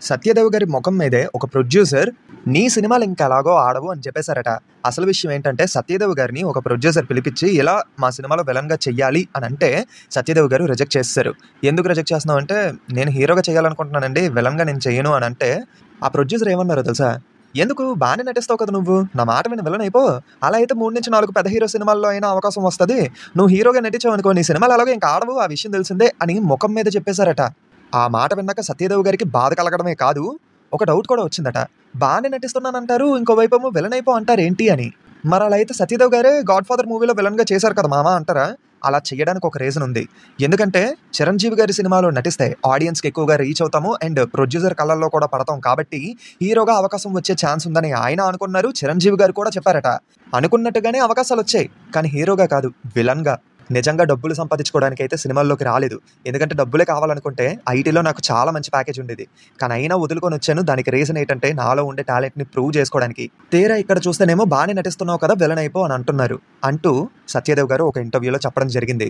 సత్యదేవ్ గారి ముఖం మీదే ఒక ప్రొడ్యూసర్ నీ సినిమాలు ఇంకెలాగో ఆడవు అని చెప్పేశారట. అసలు విషయం ఏంటంటే సత్యదేవ్ గారిని ఒక ప్రొడ్యూసర్ పిలిపించి ఇలా మా సినిమాలో విలన్గా చెయ్యాలి అని అంటే సత్యదేవ్ గారు రిజెక్ట్ చేస్తారు. ఎందుకు రిజెక్ట్ చేస్తున్నావు అంటే నేను హీరోగా చేయాలనుకుంటున్నానండి, విలన్గా నేను చెయ్యను అని అంటే ఆ ప్రొడ్యూసర్ ఏమన్నారో తెలుసా? ఎందుకు బాగానే నటిస్తావు కదా నువ్వు, నా మాట విని విలన్ అయిపో, అలా అయితే 3-4 పెద్ద హీరో సినిమాల్లో అయినా అవకాశం వస్తుంది, నువ్వు హీరోగా నటించావు అనుకో నీ సినిమాలు అలాగే ఇంకా ఆడవు, ఆ విషయం తెలిసిందే అని ముఖం మీద చెప్పేశారట. ఆ మాట విన్నాక సత్యదేవ్ గారికి బాధ కలగడమే కాదు, ఒక డౌట్ కూడా వచ్చిందట. బాగానే నటిస్తున్నానంటారు, ఇంకోవైపు ఏమో విలన్ అయిపో అంటారు ఏంటి అని. మరి అలా అయితే సత్యదేవ్ గారే గాడ్ ఫాదర్ మూవీలో విలన్గా చేశారు కదా మామ అంటారా? అలా చేయడానికి ఒక రీజన్ ఉంది. ఎందుకంటే చిరంజీవి గారి సినిమాలో నటిస్తే ఆడియన్స్కి ఎక్కువగా రీచ్ అవుతాము అండ్ ప్రొడ్యూసర్ కళ్ళల్లో కూడా పడతాం కాబట్టి హీరోగా అవకాశం వచ్చే ఛాన్స్ ఉందని ఆయన అనుకున్నారు. చిరంజీవి గారు కూడా చెప్పారట. అనుకున్నట్టుగానే అవకాశాలు వచ్చాయి, కానీ హీరోగా కాదు, విలన్గా. నిజంగా డబ్బులు సంపాదించుకోవడానికి అయితే సినిమాల్లోకి రాలేదు. ఎందుకంటే డబ్బులే కావాలనుకుంటే ఐటీలో నాకు చాలా మంచి ప్యాకేజ్ ఉండేది, కానీ అయినా వదులుకొని వచ్చాను. దానికి రీజన్ ఏంటంటే నాలో ఉండే టాలెంట్ని ప్రూవ్ చేసుకోవడానికి. తీరా ఇక్కడ చూస్తేనేమో బాగానే నటిస్తున్నావు కదా విలన్ అయిపో అని అంటున్నారు అంటూ సత్యదేవ్ గారు ఒక ఇంటర్వ్యూలో చెప్పడం జరిగింది.